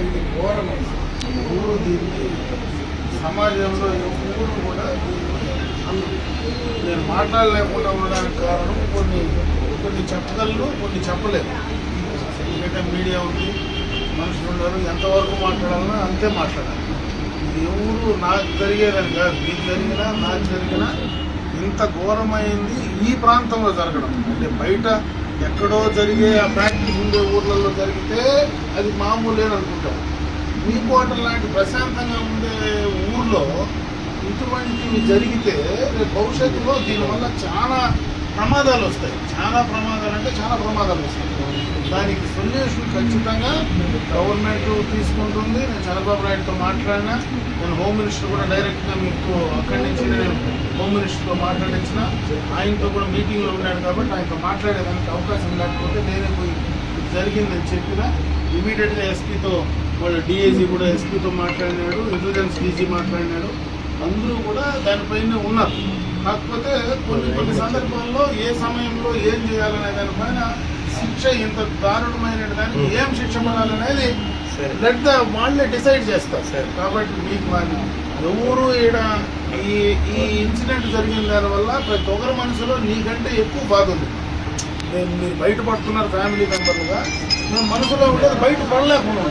ఇది ఘోరం. ఊరు దీన్ని సమాజంలో ఊరు కూడా నేను మాట్లాడలేకుండా ఉండడానికి కారణం కొన్ని చెప్పగలను, కొన్ని చెప్పలేము. ఎందుకంటే మీడియా ఉంది, మనుషులు ఉన్నారు, ఎంతవరకు మాట్లాడాలన్నా అంతే మాట్లాడాలి. ఎవరు నాకు జరిగేదని కాదు, మీకు జరిగినా నాకు జరిగినా ఇంత ఘోరమైంది ఈ ప్రాంతంలో జరగడం అంటే బయట ఎక్కడో జరిగే ఆ ప్రాక్టీస్ ఉండే ఊర్లలో జరిగితే అది మామూలే అనుకుంటాం. మీ కోట లాంటి ప్రశాంతంగా ఉండే ఊర్లో ఇటువంటివి జరిగితే రేపు భవిష్యత్తులో దీనివల్ల చాలా ప్రమాదాలు వస్తాయి. చాలా ప్రమాదాలు వస్తాయి. దానికి సొల్యూషన్ ఖచ్చితంగా గవర్నమెంట్ తీసుకుంటుంది. నేను చంద్రబాబు నాయుడుతో మాట్లాడినా, నేను హోమ్ మినిస్టర్ కూడా డైరెక్ట్గా మీకు అక్కడి నుంచి నేను హోమ్ మినిస్టర్తో మాట్లాడించిన, ఆయనతో కూడా మీటింగ్లో ఉన్నాడు కాబట్టి ఆయనతో మాట్లాడేదానికి అవకాశం లేకపోతే నేనే పోయి జరిగిందని చెప్పిన ఇమీడియట్గా ఎస్పీతో, వాళ్ళ డిఐజీ కూడా ఎస్పీతో మాట్లాడినాడు, ఇంటెలిజెన్స్ డీజీ మాట్లాడినాడు. అందరూ కూడా దానిపైన ఉన్నారు. కాకపోతే కొన్ని సందర్భాల్లో ఏ సమయంలో ఏం చేయాలనే దానిపైన శిక్ష ఇంత దారుణమైన దానికి ఏం శిక్ష పడాలనేది వాళ్ళే డిసైడ్ చేస్తారు. కాబట్టి మీకు ఎవరు ఈడ ఈ ఇన్సిడెంట్ జరిగిన దానివల్ల ప్రతి ఒక్కరి మనసులో నీకంటే ఎక్కువ బాధ ఉంది. మీరు బయటపడుతున్నారు ఫ్యామిలీ మెంబర్లుగా, మేము మనసులో ఉండేది బయట పడలేకుండా,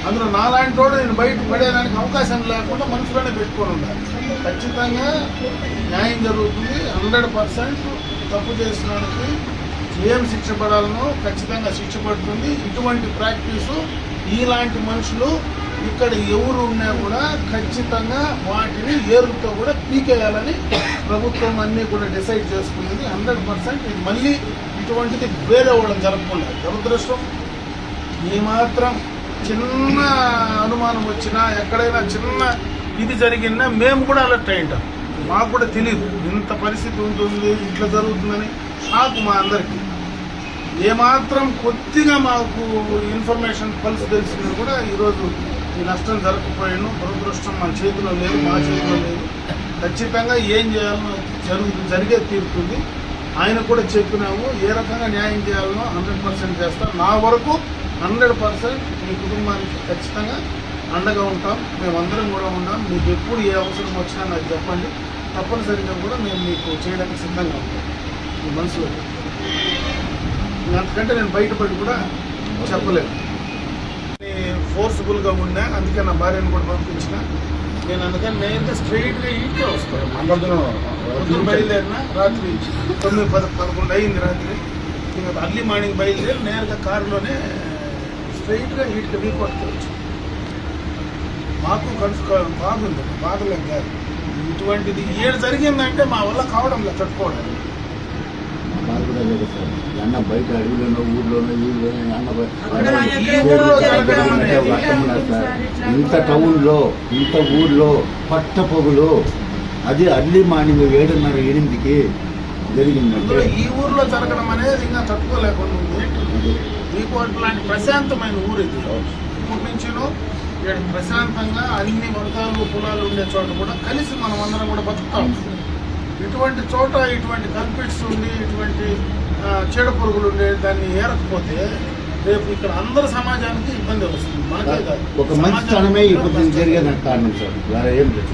అందులో నాలాంటి వాడు నేను బయట పడేదానికి అవకాశం లేకుండా మనసులోనే పెట్టుకొని ఉండాలి. ఖచ్చితంగా న్యాయం జరుగుతుంది. 100% తప్పు చేసిన వాడికి ఏం శిక్ష పడాలనో ఖచ్చితంగా శిక్ష పడుతుంది. ఇటువంటి ప్రాక్టీసు ఇలాంటి మనుషులు ఇక్కడ ఎవరు ఉన్నా కూడా ఖచ్చితంగా వాటిని ఏరుతో కూడా పీకేయాలని ప్రభుత్వం అన్నీ కూడా డిసైడ్ చేసుకునేది. 100% ఇది మళ్ళీ ఇటువంటిది వేరే వాళ్ళని జరగకుండా. దురదృష్టం ఏమాత్రం చిన్న అనుమానం వచ్చినా, ఎక్కడైనా చిన్న ఇది జరిగినా మేము కూడా అలర్ట్ అయింటాం. మాకు కూడా తెలియదు ఇంత పరిస్థితి ఉంటుంది, ఇట్లా జరుగుతుందని. నాకు మా అందరికీ ఏమాత్రం కొద్దిగా మాకు ఇన్ఫర్మేషన్ పల్స్ తెలిసినా కూడా ఈరోజు ఈ నష్టం జరగకపోయాను. దురదృష్టం మన చేతిలో లేదు, మా చేతిలో లేదు. ఖచ్చితంగా ఏం చేయాలనో జరిగే తీరుతుంది. ఆయన కూడా చెప్పినాము, ఏ రకంగా న్యాయం చేయాలనో 100% చేస్తాం. నా వరకు 100% మీ కుటుంబానికి ఖచ్చితంగా అండగా ఉంటాం. మేమందరం కూడా ఉన్నాం. మీకు ఎప్పుడు ఏ అవసరం వచ్చినా నాకు చెప్పండి, తప్పనిసరిగా కూడా మేము మీకు చేయడానికి సిద్ధంగా ఉంటాం. మీ మనసులో అంతకంటే నేను బయటపడి కూడా చెప్పలేను. ఫోర్స్ఫుల్గా ఉన్నా, అందుకే నా భార్యను కూడా పంపించిన. నేను అందుకని నేనైతే స్ట్రైట్గా ఇంటికే వస్తాను. బయలుదేరిన రాత్రి 9-11 అయింది రాత్రి. ఇంకా అర్లీ మార్నింగ్ బయలుదేరి నేరుగా కారులోనే స్ట్రైట్గా వీటికి రీపట్టుకోవచ్చు. మాకు బాగుంది, బాధలేం కాదు. ఇటువంటిది ఏడు జరిగిందంటే మా వల్ల కావడం లేదు తట్టుకోవడానికి. అన్న బయట అడవిలోనో ఊర్లోనో ఇంత టౌన్లో ఇంత ఊర్లో పట్టపొగులు, అది అర్లీ మార్నింగ్ 7:30-8కి జరిగిందంటే ఈ ఊర్లో జరగడం అనేది ఇంకా తట్టుకోలేకుండా ఉంది. దీపావళి లాంటి ప్రశాంతమైన ఊరు ఇది. ఇప్పటి నుంచినో ఇక్కడ ప్రశాంతంగా అన్ని వర్గాలు కులాలు ఉండే చోట కూడా కలిసి మనం అందరం కూడా బతుకుతాం. ఇటువంటి చోట ఇటువంటి కల్పిట్స్ ఉండి, ఇటువంటి చీడ పురుగులు ఉండే దాన్ని ఏరకపోతే రేపు ఇక్కడ అందరు సమాజానికి ఇబ్బంది వస్తుంది. మనకే కాదు, ఒక మంచితనమే ఇప్పుడు జరిగేదానికి కారణం సార్. వేరే ఏం లేదు.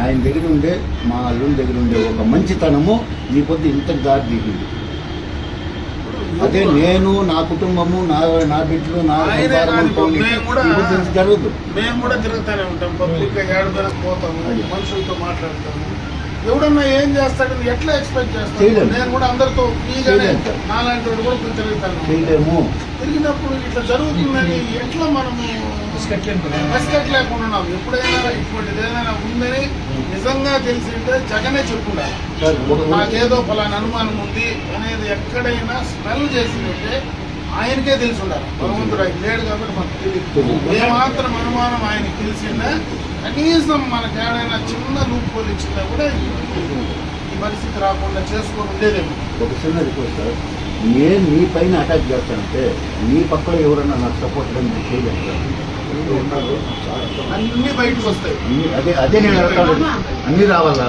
ఆయన దగ్గర ఉండే, మా అల్లుడి దగ్గర ఉండే ఒక మంచితనము ఈ పొద్దు ఇంత దారి దిగింది. అదే నేను, నా కుటుంబము, నా బిడ్డలు, నా జరగదు. మేము కూడా తిరుగుతూనే ఉంటాం. పబ్లిక్గా ఏడుదల పోతాము, మనుషులతో మాట్లాడతాము. ఎవడన్నా ఏం చేస్తాడని ఎట్లా ఎక్స్పెక్ట్ చేస్తాను? నేను కూడా అందరితో ఫ్రీగానే నాలాంటి వాడు కూడా తిరుగుతాను. తిరిగినప్పుడు ఇట్లా జరుగుతుందని ఎట్లా మనము లేకుండా ఎప్పుడైనా ఇటువంటిది ఏదైనా ఉందని నిజంగా తెలిసింటే జగనే చెప్పుకుంటారు. నాకేదో ఫలానా అనుమానం ఉంది అనేది ఎక్కడైనా స్మెల్ చేసిందంటే ఆయనకే తెలిసి ఉండాలి. భగవంతుడు ఆయన లేడు కాబట్టి మనకు తెలియదు. ఏమాత్రం అనుమానం ఆయనకి తెలిసిందా కనీసం మనకి ఏడైనా చిన్న లూప్ పోలిచ్చినా కూడా ఈ పరిస్థితి రాకుండా చేసుకొని ఉండేదేమో. ఒక చిన్న రిక్వెస్ట్ సార్, నేను మీ పైన అటాక్ చేస్తానంటే మీ పక్కన ఎవరన్నా నాకు సపోర్ట్ చేయలేదు సార్. అన్ని బయటకు వస్తాయి. అదే నేను అన్నీ రావాలా.